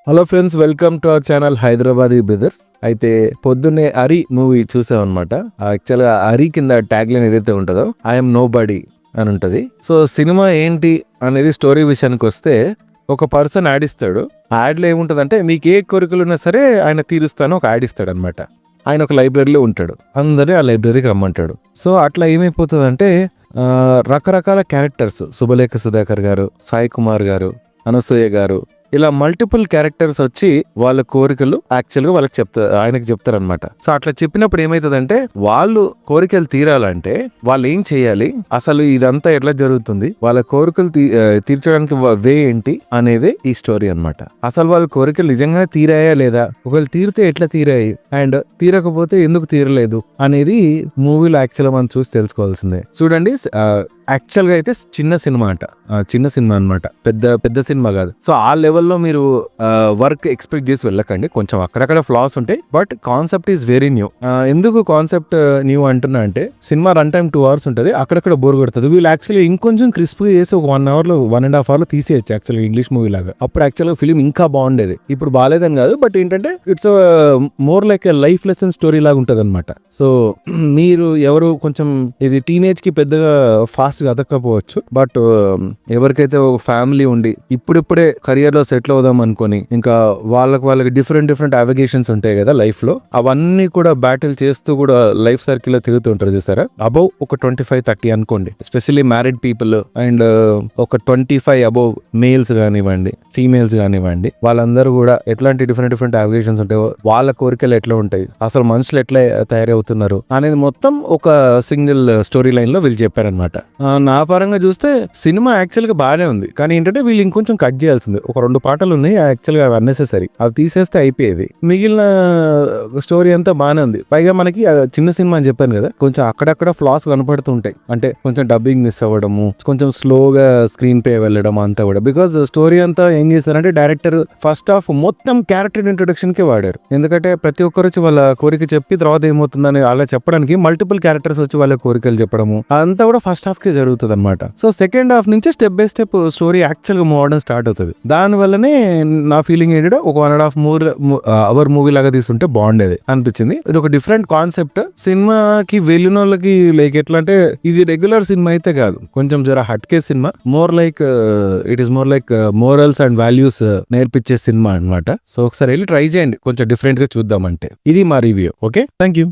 Hello friends, welcome to our channel Hyderabadi brothers. అయితే పొద్దున్నే Hari movie చూసాం అనమాట. యాక్చువల్గా హరి కింద ట్యాగ్ లైన్ ఏదైతే ఉంటుందో ఐఎమ్ నో బడీ అని ఉంటుంది. సో సినిమా ఏంటి అనేది స్టోరీ విషయానికి వస్తే, ఒక పర్సన్ యాడ్ ఇస్తాడు. యాడ్లో ఏముంటుందంటే, మీకు ఏ కోరికలు ఉన్నా సరే ఆయన తీరుస్తాను ఒక యాడ్ ఇస్తాడు అనమాట. ఆయన ఒక లైబ్రరీలో ఉంటాడు, అందరినీ ఆ లైబ్రరీకి రమ్మంటాడు. సో అట్లా ఏమైపోతుందంటే రకరకాల క్యారెక్టర్స్, శుభలేఖ సుధాకర్ గారు, సాయి కుమార్ గారు, అనసూయ గారు, ఇలా మల్టిపుల్ క్యారెక్టర్స్ వచ్చి వాళ్ళ కోరికలు యాక్చువల్గా వాళ్ళకి ఆయనకి చెప్తారనమాట. సో అట్లా చెప్పినప్పుడు ఏమైతుందంటే, వాళ్ళు కోరికలు తీరాలంటే వాళ్ళు ఏం చేయాలి, అసలు ఇదంతా ఎట్లా జరుగుతుంది, వాళ్ళ కోరికలు తీర్చడానికి వే ఏంటి అనేది ఈ స్టోరీ అనమాట. అసలు వాళ్ళ కోరికలు నిజంగానే తీరాయా లేదా, ఒకవేళ తీరితే ఎట్లా తీరాయి, అండ్ తీరకపోతే ఎందుకు తీరలేదు అనేది మూవీలో యాక్చువల్గా మనం చూసి తెలుసుకోవాల్సిందే. చూడండి, యాక్చువల్ గా అయితే చిన్న సినిమా అనమాట, పెద్ద సినిమా కాదు. సో ఆ లెవెల్లో మీరు వర్క్ ఎక్స్పెక్ట్ చేసి వెళ్ళకండి. కొంచెం అక్కడక్కడ ఫ్లాస్ ఉంటాయి, but concept is very new. ఎందుకు కాన్సెప్ట్ న్యూ అంటున్నా అంటే, సినిమా రన్ టైం 2 hours ఉంటుంది, అక్కడక్కడ బోర్ కొడుతుంది. వీళ్ళు యాక్చువల్లీ ఇంకొంచెం క్రిస్ప్గా చేసి ఒక 1 hour 1.5 hour తీసేయచ్చు యాక్చువల్గా ఇంగ్లీష్ మూవీ లాగా. అప్పుడు యాక్చువల్గా ఫిలిం ఇంకా బాగుండేది. ఇప్పుడు బాగాలేదని కాదు, బట్ ఏంటంటే it's more like a life lesson story లాగా ఉంటుంది అనమాట. సో మీరు ఎవరు కొంచెం ఇది టీనేజ్ కి పెద్దగా ఫాస్ట్ అదక్కపోవచ్చు, బట్ ఎవరికైతే ఒక ఫ్యామిలీ ఉండి ఇప్పుడిప్పుడే కెరియర్ లో సెటిల్ అవుదాం అనుకొని, ఇంకా వాళ్ళకి డిఫరెంట్ అవిగేషన్స్ ఉంటాయి కదా లైఫ్ లో, అవన్నీ కూడా బ్యాటిల్ చేస్తూ కూడా లైఫ్ సర్కిల్ లో తిరుగుతూ ఉంటారు చూసారా. అబౌవ్ ఒక 25-30 అనుకోండి, ఎస్పెషల్లీ మ్యారీడ్ పీపుల్ అండ్ ఒక 25 అబౌవ్ మేల్స్ కానివ్వండి, ఫీమేల్స్ కానివ్వండి, వాళ్ళందరూ కూడా ఎట్లాంటి డిఫరెంట్ అవిగేషన్స్ ఉంటాయో, వాళ్ళ కోరికలు ఎట్లా ఉంటాయి, అసలు మనుషులు ఎట్లా తయారవుతున్నారు అనేది మొత్తం ఒక సింగిల్ స్టోరీ లైన్ లో వీళ్ళు చెప్పారనమాట. నా పరంగా చూస్తే సినిమా యాక్చువల్ గా బాగానే ఉంది, కానీ ఏంటంటే వీళ్ళు ఇంకొంచెం కట్ చేయాల్సింది. ఒక 2 పాటలు ఉన్నాయి యాక్చువల్ గా, అన్నెసెసరీ. అవి తీసేస్తే అయిపోయేది. మిగిలిన స్టోరీ అంతా బాగానే ఉంది. పైగా మనకి చిన్న సినిమా అని చెప్పాను కదా, కొంచెం అక్కడక్కడ ఫ్లాస్ కనపడుతూ ఉంటాయి. అంటే కొంచెం డబ్బింగ్ మిస్ అవ్వడము, కొంచెం స్లోగా స్క్రీన్ పే వెళ్ళడం అంతా కూడా. బికాజ్ స్టోరీ అంతా ఏం చేస్తారంటే, డైరెక్టర్ ఫస్ట్ హాఫ్ మొత్తం క్యారెక్టర్ ఇంట్రొడక్షన్ కే వాడారు. ఎందుకంటే ప్రతి ఒక్కరు వచ్చి వాళ్ళ కోరిక చెప్పి తర్వాత ఏమవుతుందని అలా చెప్పడానికి మల్టిపుల్ క్యారెక్టర్స్ వచ్చి వాళ్ళ కోరికలు చెప్పడము అదంతా కూడా ఫస్ట్ హాఫ్ కే జరుగుతుంది అనమాట. సో సెకండ్ హాఫ్ నుంచి step by step story actual గా మూవ్ అవడం స్టార్ట్ అవుతుంది. దాని వల్లనే నా ఫీలింగ్ ఏంటంటే, ఒక 1.5 hour మూవీ లాగా తీసుకుంటే బాగుండేది అనిపించింది. ఇది ఒక డిఫరెంట్ కాన్సెప్ట్. సినిమాకి వెళ్ళిన వాళ్ళకి లైక్ ఎట్లా అంటే, ఇది రెగ్యులర్ సినిమా అయితే కాదు, కొంచెం జర hatke cinema. It is more like morals and values నేర్పించే సినిమా అనమాట. సో ఒకసారి వెళ్ళి ట్రై చేయండి, కొంచెం డిఫరెంట్ గా చూద్దామంటే. ఇది మా రివ్యూ. Okay, thank you.